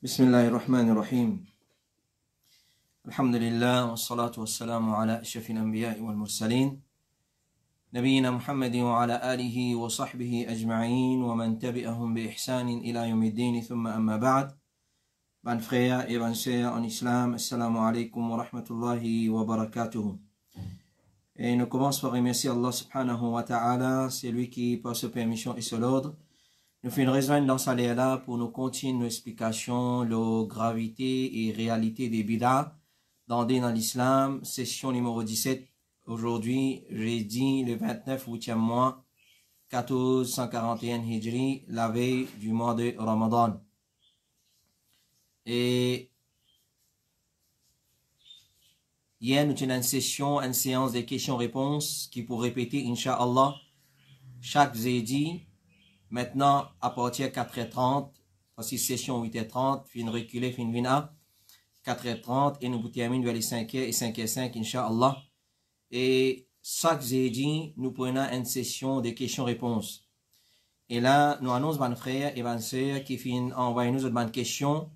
بسم الله الرحمن الرحيم الحمد لله والصلاة والسلام على أشرف الأنبياء والمرسلين نبينا محمد وعلى آله وصحبه أجمعين ومن تبعهم بإحسان إلى يوم الدين ثم أما بعد. Mes frères et mes sœurs en islam, assalamu alaikum wa rahmatullahi wa barakatuh. Et nous commençons par remercier Allah subhanahu wa ta'ala, c'est lui qui par sa permission et sur l'ordre nous fait une rejoindre dans sa là pour nous continuer nos explications, la gravité et réalité des bid'ah dans l'islam, session numéro 17. Aujourd'hui, jeudi le 29 8e mois 1441 Hijri, la veille du mois de Ramadan. Et hier, nous tenons une séance de questions-réponses qui pour répéter, Inch'Allah, chaque jeudi. Maintenant, à partir de 4h30, voici session 8h30, fin reculé, fin vina, 4h30, et nous terminons vers les 5h et 5h05, Inch'Allah. Et chaque jeudi, nous prenons une session de questions-réponses. Et là, nous annonçons mes frères et mes sœurs qui finissent envoyer nous autres questions.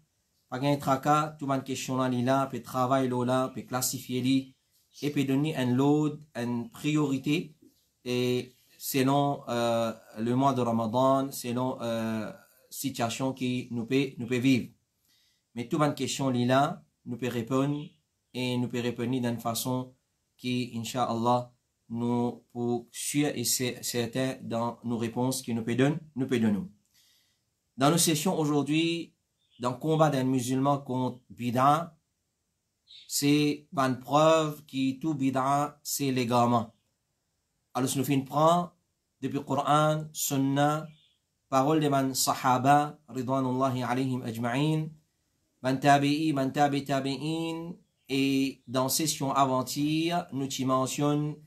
Pas de tracas, tout le question là, peut travailler là, peut classifier li, et peut donner un load, une priorité, et selon le mois de Ramadan, selon situation qui nous peut vivre. Mais tout le question là, nous peut répondre, et nous peut répondre d'une façon qui, Inch'Allah, nous pour sûr et certain dans nos réponses qui nous peut donner. Dans nos sessions aujourd'hui, dans le combat d'un musulman contre bid'a, c'est une preuve que tout bid'a, c'est légalement. Alors, si nous faisons prendre depuis le Coran, Sunna, parole de man sahaba, ridwanullahi alayhim ajma'in, man tabi'in, et dans session avant-hier, nous y mentionnons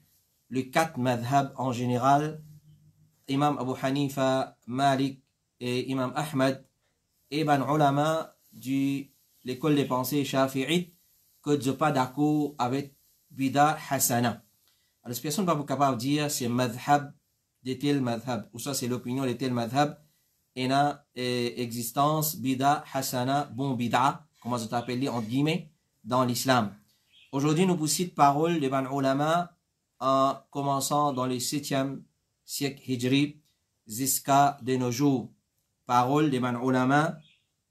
les 4 madhab en général, Imam Abu Hanifa, Malik et Imam Ahmad, et ben ulama de l'école des pensées shafi'ite que je pas d'accord avec bida hasana. Alors cette personne pas capable de dire c'est madhab de tel madhab ou ça c'est l'opinion de tel madhab et na existence bida hasana bon bida comment ça t'appelle entre guillemets dans l'islam. Aujourd'hui nous citons parole de ben ulama en commençant dans le 7e siècle hijri jusqu'à de nos jours. Parole de man ulama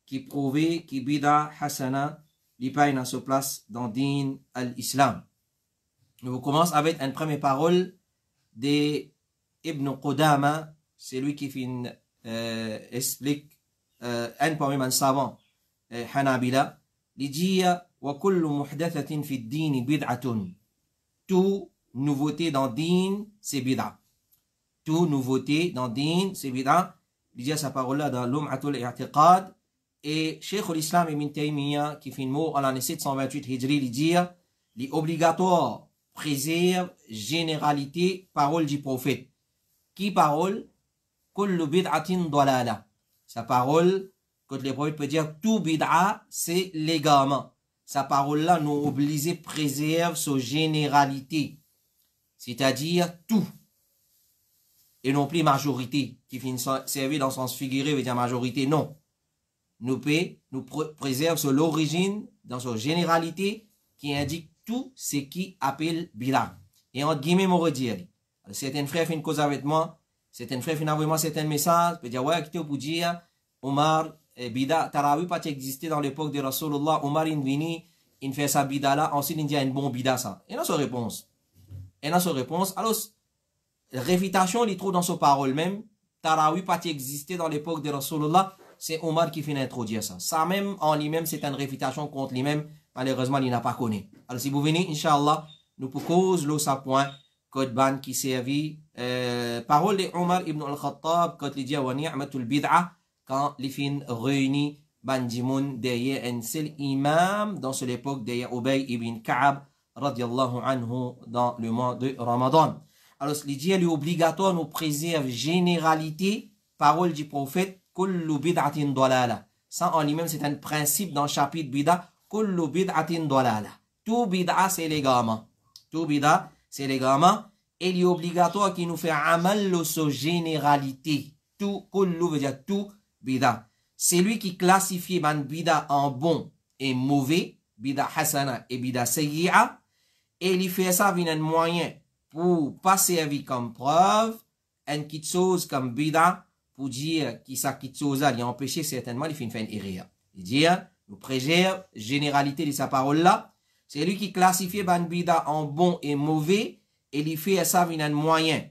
qui prouvait que bida hasana n'est pas à sa place dans din al-islam. Nous commençons avec une première parole de Ibn Qudama, c'est lui qui explique un parmi les savants Hanabila, il dit wa kullu muhdathatin fi ad-din bid'atun. Tout nouveauté dans din c'est bid'a. Tout nouveauté dans din c'est bid'a. Il dit sa parole-là dans l'Um'atul I'tiqad. Et Cheikh l'Islam Ibn Taymiyyah, qui fait une mot en l'année 728 Hijri, il dit l'obligatoire préserve généralité parole du prophète. Qui parole? Kullu bid'atin dalala. Sa parole, quand le prophète peut dire tout bid'a, c'est légalement. Sa parole-là nous oblige préserve sa généralité. C'est-à-dire tout. Et non plus majorité, qui finit servir dans le sens figuré, veut dire majorité, non. Nous préserve sur l'origine, dans sa généralité, qui indique tout ce qui appelle bid'a. Et entre guillemets, mon redire. Certains frères font une cause avec moi, certains frères font vraiment certains messages, peut dire, ouais, qui pour dire, Omar, bid'a, Tarawi pas existé dans l'époque de Rasulullah, Omar, il vient, il fait sa bid'a là, ensuite il dit, un bon bid'a ça. Et dans sa réponse. Alors, réfutation, il trouve dans sa parole même, Tarawi pas existé dans l'époque de Rasulullah, c'est Omar qui finit d'introduire ça. Ça même, en lui-même, c'est une réfutation contre lui-même. Malheureusement, il n'a pas connu. Alors, si vous venez, Inch'Allah, nous pouvons cause l'eau sa point, code ban qui servit, parole de Omar ibn al-Khattab, quand il dit, wa ni'matul bid'a, quand les fins réunis, ban dimoun, derrière un seul imam, dans cette époque, derrière Ubay ibn Ka'ab, radiallahu anhu, dans le mois de Ramadan. Alors, il dit, l'obligatoire nous préserve généralité, parole du prophète, kullu bid'atin dalala. Ça en lui-même c'est un principe dans le chapitre bid'a, kullu bid'atin dalala. Tout bid'a c'est légalement. Tout bid'a c'est légalement et il est obligatoire qui nous fait amal sur généralité. Tout kullu veut dire tout bid'a. c'est lui qui classifie ban bida en bon et mauvais, bida hasana et bida sayyi'a, et il fait ça avec un moyen pour pas servir comme preuve, une petite chose comme bida, pour dire qui ça petite chose là, il a empêché certainement, il fait une erreur. Il dit, nous préserve, généralité de sa parole là, c'est lui qui classifie ban bida en bon et mauvais, et il fait ça avec un moyen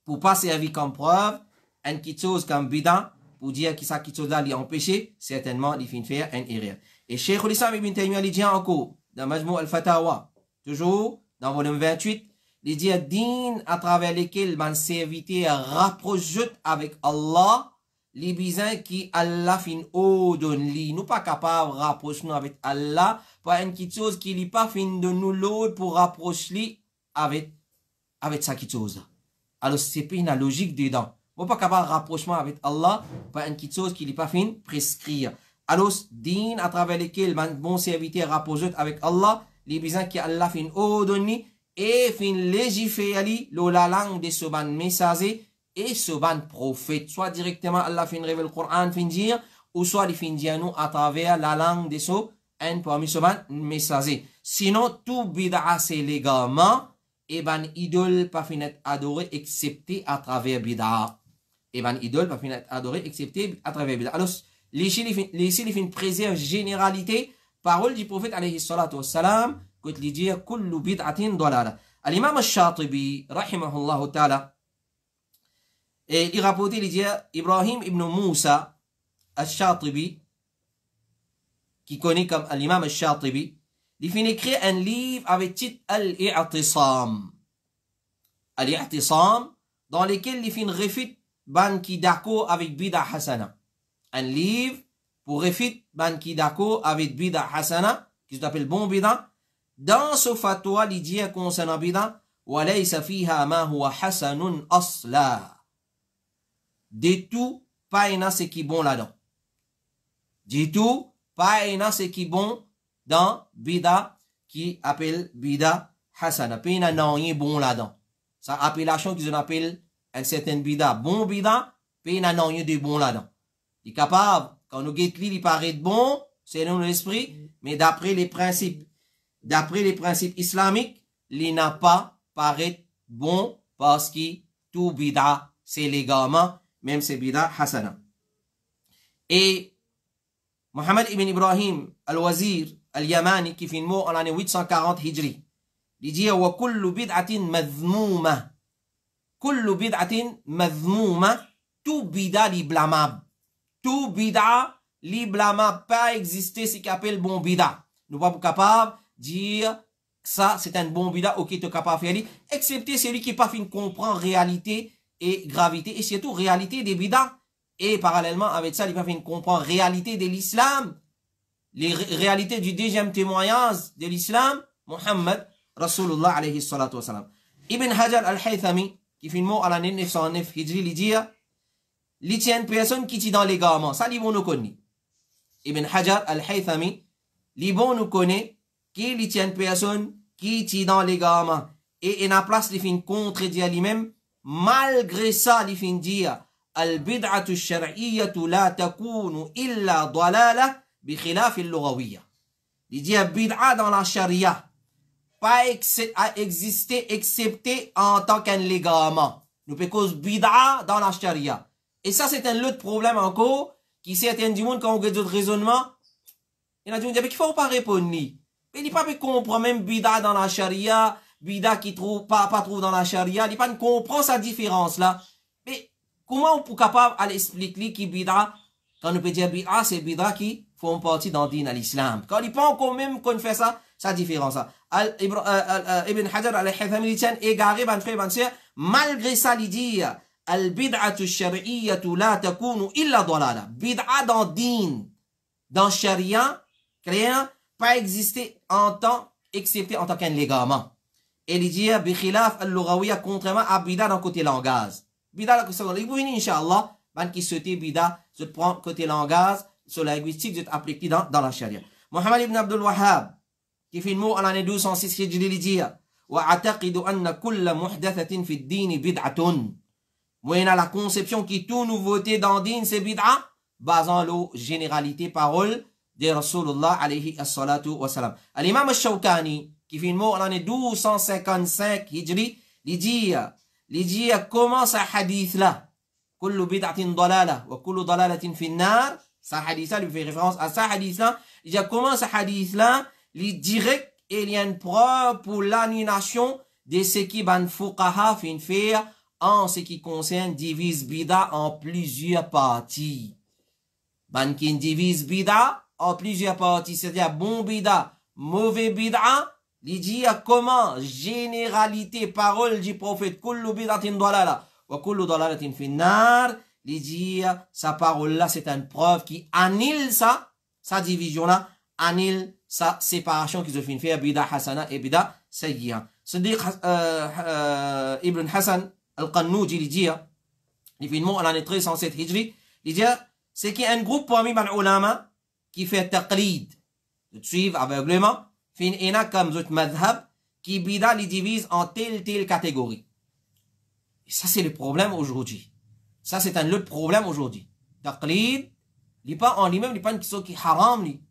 pour pas servir comme preuve, une petite chose comme bida, pour dire que ça quitte là, il a empêché, certainement, il fait faire une erreur. Et Cheikh Islam Ibn Taymiyyah, il dit encore, dans Majmou al-Fatawa, toujours, dans volume 28, il dit, din à travers lesquels man serviteur rapproche avec Allah, les bisins qui Allah fin donne li. Nous pas capables de rapprocher nous avec Allah, pas une petite chose qui n'est pas fin de nous l'autre pour rapprocher li avec sa petite chose. Alors, c'est pas une logique dedans. On pas capable de rapprochement avec Allah, pas une petite chose qui n'est pas fin prescrire. Alors, din à travers lesquels man bon serviteur rapproche avec Allah, les bisins qui Allah fin donne et fin légiférer la langue de ce ban messager et ce ban prophète. Soit directement Allah fin révèle le Coran fin dire, ou soit il fin dire nous à travers la langue de ce un parmi ce ban messager. Sinon, tout bid'a c'est légalement, et ban idole pas fin être adoré excepté à travers bid'a. Et ban idole pas fin être adoré excepté à travers bid'a. Alors, ici il fin préserve généralité, parole du prophète alayhi salatu wassalam, قلت لي كل بدعة ضلالة. الإمام الشاطبي رحمه الله تعالى il rapporte il dit Ibrahim ibn Moussa al-Shatibi qui connaît comme l'imam al-Shatibi il finit écrire un livre avec titre Al-I'tisam Al-I'tisam dans lequel il finit réfute ban qui d'accord avec bida hasana, un livre pour réfute ban qui d'accord avec bida hasana qui s'appelle bon bida. Dans ce fatwa, il dit concernant bida, walaysa fiha ma huwa hasanun asla. Du tout, pas ina ce qui est bon là-dedans. Du tout, pas ina ce qui est bon dans bida qui appelle bida hasana. Pas ina non rien bon là-dedans. Ça appellation qu'ils appellent un certain bida. Bon bida, pas ina non rien de bon là-dedans. Il est capable, quand nous guettons, il paraît bon, c'est dans l'esprit, mais d'après les principes islamiques, il n'a pas paraît bon parce que tout bida, c'est légalement, même c'est bida hasana. Et Mohammed ibn Ibrahim al-Wazir al-Yamani, qui fait mort en l'année 840 Hijri, il dit wa kullu bid'atin madhmouma. Kullu bid'atin madhmouma, tout bida li blâmable. Tout bida li blâmable, pas exister ce qu'on appelle bon bida. Nous pas capables dire ça c'est un bon bida ok tu es capable de faire excepté celui qui pas fin comprend réalité et gravité et surtout réalité des bidas et parallèlement avec ça il pas fin comprendre réalité de l'islam, les réalités du deuxième témoignage de l'islam Muhammad Rasulullah alayhi salatu wasalam. Ibn Hajar al-Haythami qui fait mort à l'année 909 Hijri il dit il tient une personne qui est dans l'égarement, ça li bon nous connaît. Ibn Hajar al-Haythami li bon nous connaît qu'il tient une personne qui est dans l'égarement et il a place de fin contredire lui-même, malgré ça il fin dire al-bid'atu ash-shar'iyyatu la takunu illa dalala bi khilaf al-lughawiyya. Il dit bid'a dans la charia pas exister excepté en tant qu'un légarement. Nous peut cause bid'a dans la charia. Et ça c'est un autre problème encore qui certains du monde quand on regarde d'autres raisonnements, il a dit qu'il faut pas répondre ni. Il n'est pas comprendre même bida dans la charia, bida qui trouve pas trouve dans la charia, il pas comprend sa différence là. Mais comment on peut capable à l'expliquer qui bida quand on peut dire bida c'est bida qui font partie dans din à l'islam. Quand il pas encore même qu'on fait ça, sa différence là. Ibn Hajar al-Haythami il tient égaré ban frère ban sœur, malgré ça il dit al bid'atu ash-shar'iyyatu la takunu illa dalala. Bid'a dans din, dans charia, créant pas exister en tant, excepté en tant qu'un légarement. Et il dit, bi khilaf al-lughawiyya, contrairement à bida dans côté langage. Bida dans côté langage. Il vous venez, Inch'Allah, ban qui sauté bida, je prends côté langage, sur la linguistique, je t'applique dans la charia. Muhammad ibn Abdul Wahhab, qui fait le mot en l'année 1206, il dit, wa ataqidu anna kulla muhdathatin fi ad-din bid'atun. Moi, il a la conception qui tout nouveauté dans din, c'est bid'a. basant la généralité parole de Rasulullah alayhi as-salatu wa salam. L'imam al-Shawkani, qui fait une mot en l'année 1255 Hijri, il dit comment ce hadith là, kullu bid'atin dalala wa kullu dalalatin fi an-nar, ce hadith là lui fait référence à ce hadith là, il dit comment ce hadith là, il direct et il y a une preuve pour l'annulation de ce qui ban fuqaha fin faire en ce qui concerne divise bida en plusieurs parties. Ban qui divise bida en plusieurs parties, c'est-à-dire bon bida, mauvais bida, il dit comment généralité parole du prophète kullu bidatin dalala wa kullu dalalatin fin nar, il dit sa parole là c'est une preuve qui annule ça, sa division là, annule sa séparation qu'ils ont fait faire bida hasana et bida sayyi'a. Siddiq Ibn Hassan al-Qannouji il dit, il fait une mot en l'année 1307 Hijri, il dit c'est qu'il y a un groupe parmi les ulama qui fait taqlid, de suivre aveuglement, fin ena comme zot madhab, qui bida les divise en telle catégorie. Et ça c'est le problème aujourd'hui. Ça c'est un autre problème aujourd'hui. Taqlid, il n'est pas en lui-même, il n'est pas une question qui est haram, li.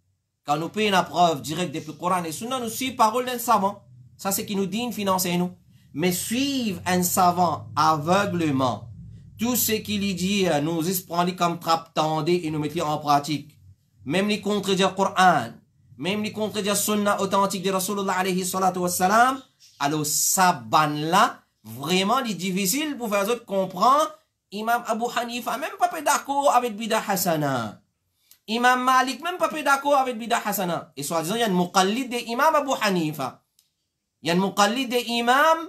Quand nous payons la preuve directe depuis le Coran et Sunna, nous suivons parole d'un savant. Ça c'est qui nous dit financer nous. Mais suivre un savant aveuglement, tout ce qu'il dit, nous espérons comme trappe tendez et nous mettons en pratique. Même les contredire le Coran, même les contredire Sunna authentique de Rasulullah alayhi salatu wassalam, alors ça ban là, vraiment il est difficile pour faire autres comprendre. Imam Abu Hanifa même pas d'accord avec Bida Hasana. Imam Malik même pas d'accord avec Bida Hasana. Et soit disant il y a un muqallid de Imam Abu Hanifa. Il y a un muqallid de Imam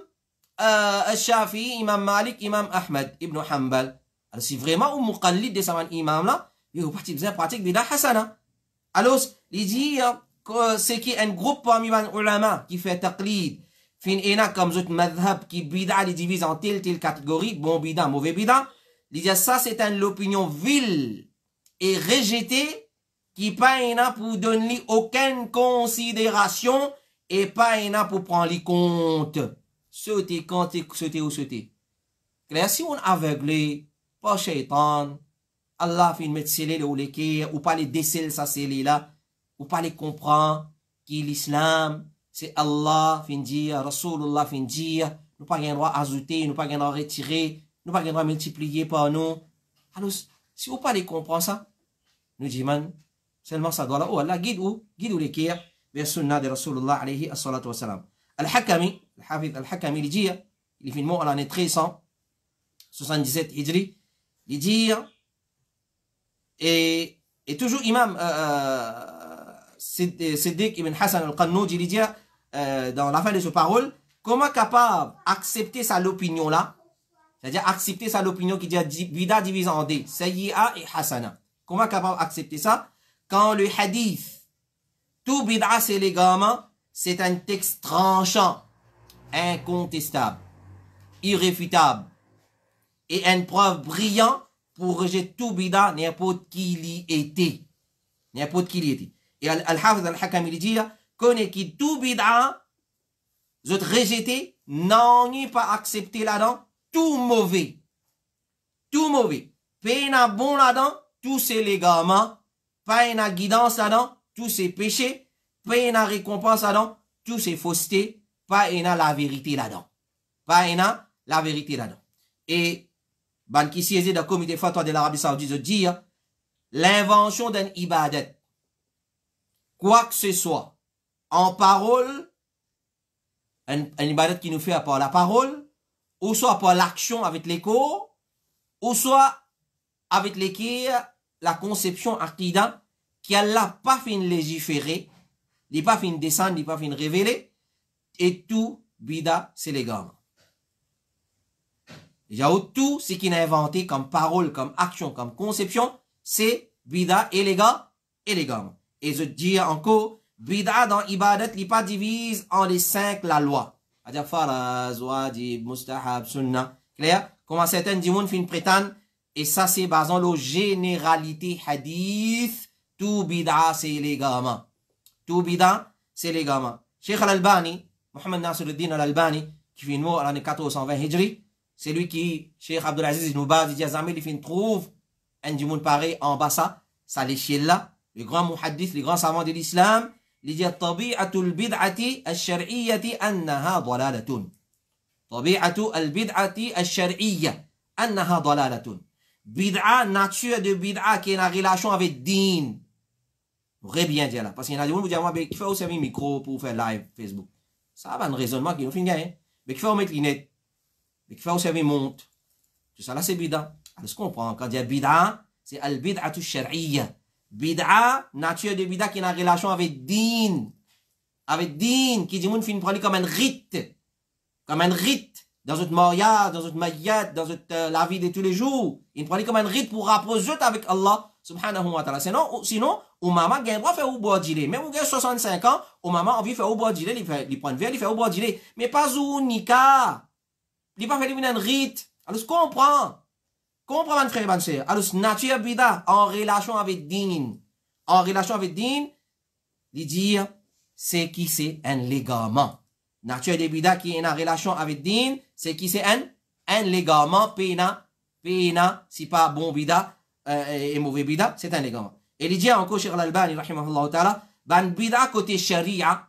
Shafi'i, Imam Malik, Imam Ahmad ibn Hanbal. Alors si vraiment un muqallid de ce imam là, il faut partir de pratique Bida Hasana. Alors il dit que c'est qu'il y a un groupe parmi les ulama qui fait taqlid. Fin ena comme zot madhab qui bida les divise en telle catégorie, bon bida, mauvais bida. Il dit ça c'est une opinion vile et rejetée qui pas ena pour donner aucune considération et pas ena pour prendre les compte. Sauter quand sauter ou sauter. Claire, si on aveuglé, pas shaitan, Allah fin mettre scellé ou les ou pas les déceler ça scellé là, ou pas les comprendre, qui l'islam, c'est Allah fin dire, Rasulullah fin dire, nous pas gain droit ajouter, nous pas gain droit retirer, nous pas gain droit multiplier par nous. Alors, si vous pas les comprendre ça, nous disons, seulement ça doit là, oh Allah guide ou les kirs, vers sunna de Rasulullah alayhi as-salatu wassalam. Al-Hakami, al-Hafid al-Hakami, il dit, il fait le mot en l'année 1377 Hijri, il dit, et toujours imam, Siddiq ibn Hassan al-Qannouji, il dit, dans la fin de ce parole, comment capable d'accepter ça l'opinion là, c'est-à-dire accepter ça l'opinion qui dit bida divisé en deux, sayyi'a et hasana. Comment capable d'accepter ça quand le hadith, tout bid'a c'est l'égarement, c'est un texte tranchant, incontestable, irréfutable et une preuve brillante pour rejeter tout bid'a n'importe qui l'y était. N'importe qui l'y était. Et Al-Hafid al-Hakami il dit, connaît qui tout bid'a, vous êtes rejeté, non, n'y pas accepté là-dedans, tout mauvais. Tout mauvais. Pas bon là-dedans, tous ces légaments, pas une guidance là-dedans, tous ces péchés, pas une récompense là-dedans, tous ces faussetés, pas une la vérité là-dedans. Pas une la vérité là-dedans. Et, ban qui siège dans le comité fatwa de l'Arabie Saoudite, dit, l'invention d'un ibadat, quoi que ce soit, en parole, un ibadat qui nous fait par la parole, ou soit par l'action avec l'écho, ou soit avec la conception aqida, qui n'a pas fin légiférer, n'est pas fin descendre, n'est pas fin révéler, et tout, bida, c'est légalement. Déjà, tout ce qu'il a inventé comme parole, comme action, comme conception, c'est bida et légalement. Et je dis encore, bida dans ibadat, il pas divise en les 5 la loi. C'est-à-dire faraz, wajib, mustahab, sunnah. Clair? Comment certains disent, fin prétendent, et ça c'est basant la généralité hadith, tout bida c'est légalement. Tout bida c'est légalement. Cheikh al-Albani, Mohamed Nasruddin al-Albani, qui fait une mort à l'année 1420 Hijri, c'est lui qui, Cheikh Abdulaziz Ibn Baz, il dit, il trouve un du monde pareil en bas ça l'échelle là, le grand muhaddith, les grands savants de l'islam, il dit tabi'atul bid'ati ash-shar'iyyati annaha dalalatun. Tabi'atul bid'ati ash-shar'iyya annaha dalalatun. Bid'a, nature de bid'a qui est en relation avec din. Vous pourrez bien dire là, parce qu'il y en a des gens qui disent, mais qui fait aussi un micro pour faire live Facebook. Ça va un raisonnement qui nous fait gagner. Mais qui fait mettre lunettes, mais qui fait aussi un montre. Tout ça là c'est bid'a. Alors ce qu'on comprend, quand il y a bid'a, c'est al-bid'atu shar'iyya. Bid'a, nature de bid'a qui est en relation avec din. Avec din, qui dit, moun fin prendre comme un rite. Comme un rite. Dans notre mariage, dans notre mayyat, dans notre, la vie de tous les jours. Il prend comme un rite pour rapprocher avec Allah, subhanahu wa ta'ala. Sinon, ou maman gagne pas faire ou boire d'ilé. Même ou gagne 65 ans, ou maman envie faire ou boire d'ilé, il prend verre, il fait ou boire d'ilé. Mais pas ou nika. Il pas fait un rite. Alors, comprends. Comprends, mon frère et ma sœur. Alors, nature bida, en relation avec din. En relation avec din, il dit, c'est qui c'est un ligament. Nature de bida qui est en relation avec din, c'est qui c'est un ligament, pena, si pas bon bida, et mauvais bida, c'est un ligament. Et il dit encore, Cheikh Al-Albani, rahimahullah ta'ala, ban bida côté sharia,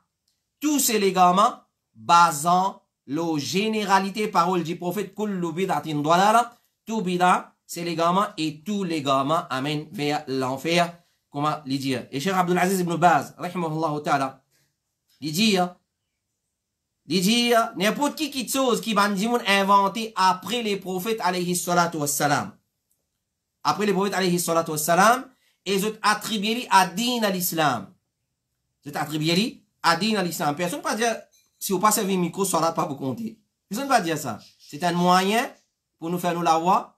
tous ces ligaments, basant la généralité parole du prophète, kullu bid'atin dalala, tout bida, c'est ligaments, et tout ligament amène vers l'enfer, comment il dit. Et Cheikh Abdul Aziz ibn Baz, rahimahullah ta'ala, il dit, n'importe qui chose qui va inventé après les prophètes alayhi salatu wassalam. Après les prophètes alayhi salatu wassalam, et ils ont attribué à din à l'islam. Ils ont attribué à din à l'islam. Personne ne va dire, si vous passez avec un micro, salat pas vous compter. Personne ne va dire ça. C'est un moyen pour nous faire nous la voix,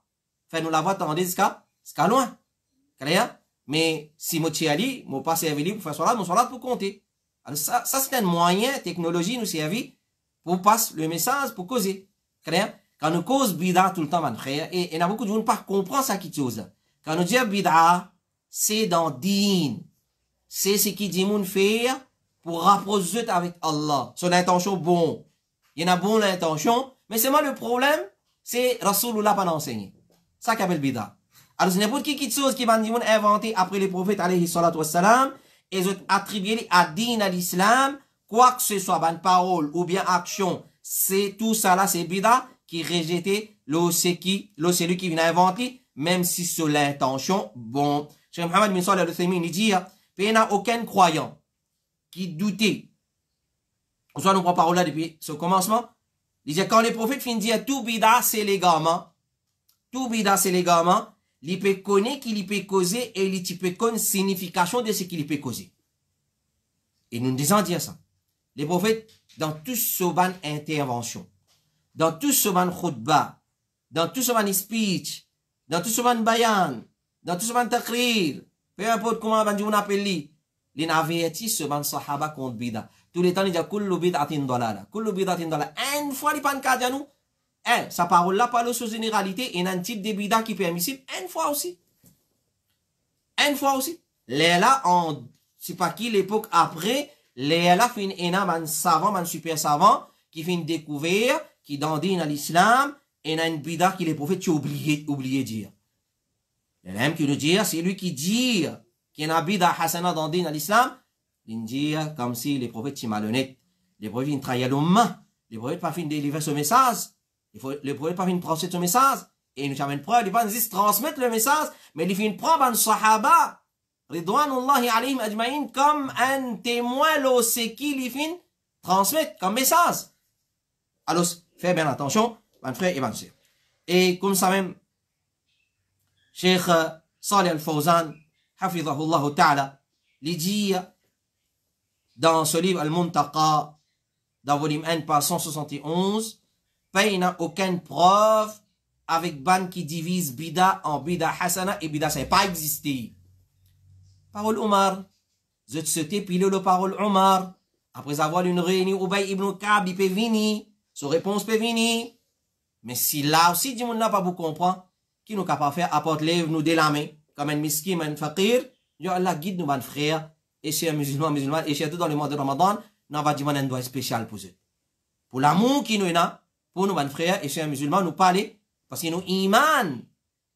tandis jusqu'à loin. Clair? Mais si moi tiali, moi pas servi pour faire salat, mon salat pour compter. Alors ça c'est un moyen, technologie nous servit pour passer le message, pour causer. Clair? Quand nous cause bid'a tout le temps, mon frère, et il y a beaucoup de gens qui ne comprennent pas ça qui chose. Quand nous disons bid'a, c'est dans din. C'est ce qui dit moun faire pour rapprocher avec Allah. Son intention bon. Il y en a bon l'intention, mais c'est moi le problème, c'est Rasulullah pas enseigné. Ça qu'appelle bid'a. Alors, c'est n'importe qui chose qui va nous inventer après les prophètes, alayhi salatu wassalam, et ils ont attribué à din à l'islam, quoi que ce soit, une parole ou bien action, c'est tout ça là, c'est bid'a qui rejetait celui qui vient inventer, même si c'est l'intention, bon. Cheikh Mohammed bin Salih al-Uthaymin, il dit, il n'y a aucun croyant qui doutait. Soit nous prenons parole là depuis ce commencement. Il dit, quand les prophètes finissent de dire, tout bid'a, c'est légalement. Tout bid'a, c'est légalement. Il peut connaître qu'il peut causer et il peut connaître signification de ce qu'il peut causer. Et nous disons dire ça. Les prophètes, dans tout ce ban intervention, dans tout ce ban khutbah, dans tout ce ban speech, dans tout ce ban bayan, dans tout ce ban takrir, peu importe comment on appelle lui, il avertit ce ban sahaba contre bida. Tous les temps, il dit kullu bid'atin dalala, kullu bid'atin dalala. Une fois, il pas de nous. Sa parole là parle sur généralité et un type de bida qui est permissible. Une fois aussi. Une fois aussi. Les là, c'est pas qui l'époque après, les là, fin un savant, un super savant, qui fait une découverte, qui dandine à l'islam, et a une bida qui les prophètes ont oublié dire. Les mêmes qui le dire, c'est lui qui dit, qu'il y a une bida hasana dandine à l'islam, il dit, comme si les prophètes sont malhonnêtes. Les prophètes, ils trahissent l'homme. Les prophètes, pas fin de délivrer ce message. Les prophètes, pas fin de transmettre ce message. Et nous avons une preuve, ils pas juste transmettre le message, mais ils finissent prendre un sahaba, ridwanullahi alayhim ajma'in, comme un témoin, là, c'est qui les finissent transmettre comme message. Alors, faites bien attention, mon frère et ma sœur. Et comme ça même, Cheikh Salih al-Fawzan, hafidhahullah ta'ala, il dit, dans ce livre Al-Muntaqa, dans volume 1, page 171, il n'y a aucune preuve avec ban qui divise bida en bida hasana et bida ça n'a pas existé. Parole Omar. Je te souhaite pile le parole Omar. Après avoir une réunion, Ubay ibn Ka'b, il peut venir. Son réponse peut venir. Mais si là aussi, du monde n'a pas beaucoup comprendre, qui nous capable faire, apporte lève nous de la main, comme un miskin, un fakir, Dieu Allah guide nous, mon frère, et chers musulmans, et surtout dans le mois de Ramadan, nous va dire un doigt spécial pour eux. Pour l'amour qui nous est là, pour nous, mon frère, et chers musulmans, nous parler, parce que nous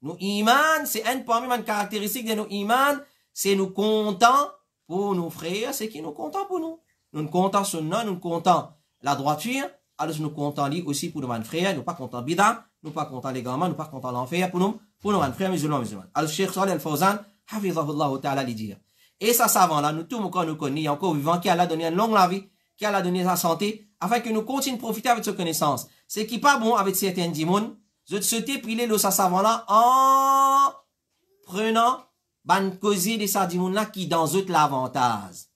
Nous iman, c'est une parmi les caractéristiques de nos iman, c'est nous comptons pour nos frères, c'est qui nous comptons pour nous. Nous nous comptons sunna, nous comptons la droiture, alors nous comptons aussi pour nos frères, nous pas comptons bida, nous pas comptons les gamins, nous pas comptons l'enfer pour nos frères musulmans. Alors Cheikh Salih Al-Fawzan, hafizahullah ta'ala li dire. Et ça savant là, nous tout le monde nous connaît, encore vivant, qui a donné une longue vie, qui a donné sa santé, afin que nous continuions de profiter avec cette connaissance. C'est qui pas bon avec certains dimons, je te souhaite prier le savant là en prenant ban causer de sa dimon là qui dans autre l'avantage.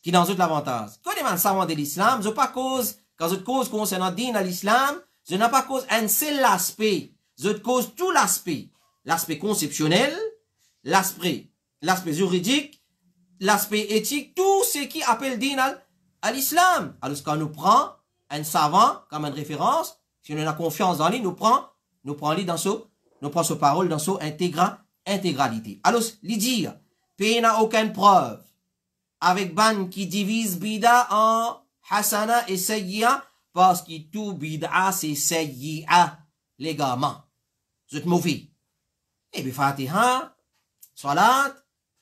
Qui dans autre l'avantage. Quand les savants de l'islam, je pas cause, quand je cause concernant din à l'islam, je n'ai pas cause un seul aspect. Je cause tout l'aspect. L'aspect conceptionnel, l'aspect juridique, l'aspect éthique, tout ce qui appelle din à l'islam. Alors quand nous prenons un savant comme une référence, si on a confiance dans lui, nous prenons lui dans ce parole dans son intégralité. Alors, lui dire, pays n'a aucune preuve avec ban qui divise bida en hasana et sayyi'a parce que tout bida c'est sayyi'a, les gamins. Vous êtes mauvais. Et puis Fatiha, Salat,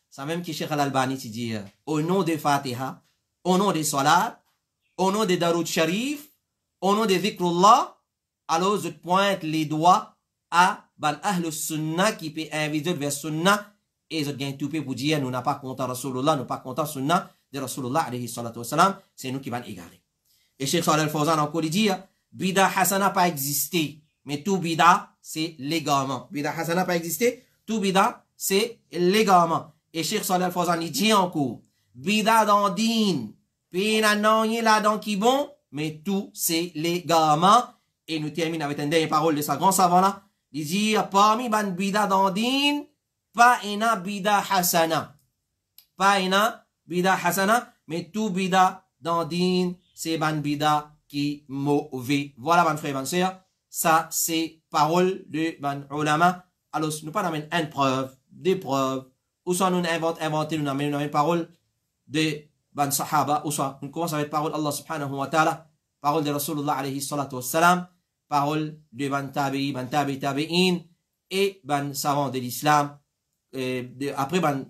ça même qui Cheikh Al-Albani te dit, au nom de Fatiha, au nom de Salat, au nom de Darud Sharif, au nom de Zikrullah, alors je pointe les doigts à ban ahl sunnah qui peut inviter vers sunnah et je gagne tout pour dire nous n'a pas compté Rasulullah, nous pas compté sunnah de Rasulullah alayhi salatu wassalam, c'est nous qui va égarer. Et Cheikh Salih Al-Fawzan encore dit bida hasana pas existé, mais tout bida c'est légalement. Bida hasana pas existé, tout bida c'est légalement. Et Cheikh Salih Al-Fawzan il dit encore bida dans din, pina non là dans qui bon, mais tout c'est légalement. Et nous terminons avec une dernière parole de sa grand savant là. Il dit, parmi ban bida dans din, pas ina bida hasana. Pas ina bida hasana, mais tout bida dans din, c'est ban bida qui mauvais. Voilà, ban frère, ban sœur. Ça, c'est parole de ban ulama. Alors, nous pas d'amener une preuve, des preuves, ou soit nous inventer, nous amène une parole de ban sahaba, ou soit nous commençons avec parole Allah subhanahu wa ta'ala, parole de Rasulullah alayhi salatu wassalam, parole de ban tabi'in et ban savant de l'islam, après ban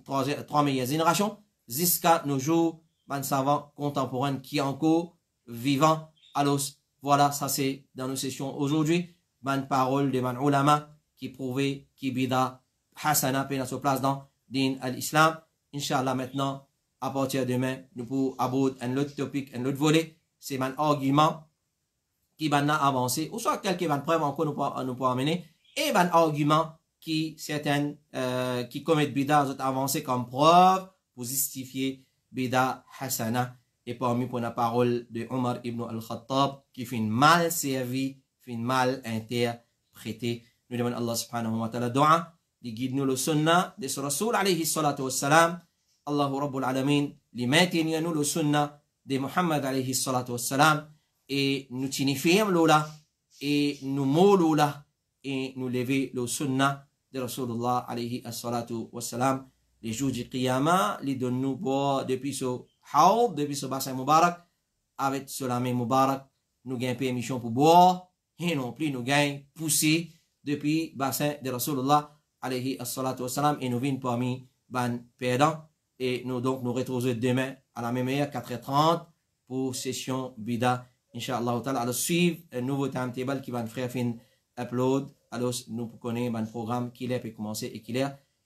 trois meilleures générations, jusqu'à nos jours, ban savant contemporain qui est encore vivant. Alors, voilà, ça c'est dans nos sessions aujourd'hui, ban parole de ban ulama qui prouvait qui bida hasana peine à se place dans din al-islam. Inch'Allah maintenant, à partir de demain, nous pouvons aborder un autre topic, un autre volet, c'est ban argument qui va avancer, ou soit quelques preuves encore nous pouvons amener, et un argument qui certaines qui commettent bida ont avancé comme preuve pour justifier bida hasana. Et parmi pour la parole de Omar ibn al-Khattab qui fait mal servi, fait mal interprété. Nous demandons Allah subhanahu wa ta'ala dua, de guide nous le sunnah de ce Rasul alayhi salatu wassalam, Allahu Rabbul Alamin, li maintenir nous le sunnah de Muhammad alayhi salatu wassalam, et nous tinifiem lola, et nous mots lola, et nous lever le sunnah de Rasulullah alayhi salatu wassalam, les jours du Qiyamah, les donne-nous boire depuis ce haoub, depuis ce bassin Mubarak, avec ce lame Mubarak, nous gagnons permission pour boire, et non plus nous gagnons pousser depuis bassin de Rasulullah alayhi salatu wassalam, et nous venons parmi ban perdants, et nous donc nous retrouvons demain à la même heure, 4h30, pour session Bida. Inch'Allah, alors suivre un nouveau timetable qui va nous faire fin upload. Alors nous connaissons un programme qui est peut commencer et qui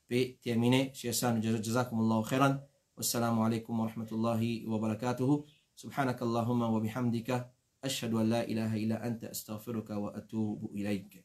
peut terminer. Sur ça, nous jazakumullahu khairan. Wassalamu alaikum wa rahmatullahi wa barakatuhu. Subhanakallahumma wa bihamdika. Ashhadu an la ilaha illa anta astaghfiruka wa atubu ilayk.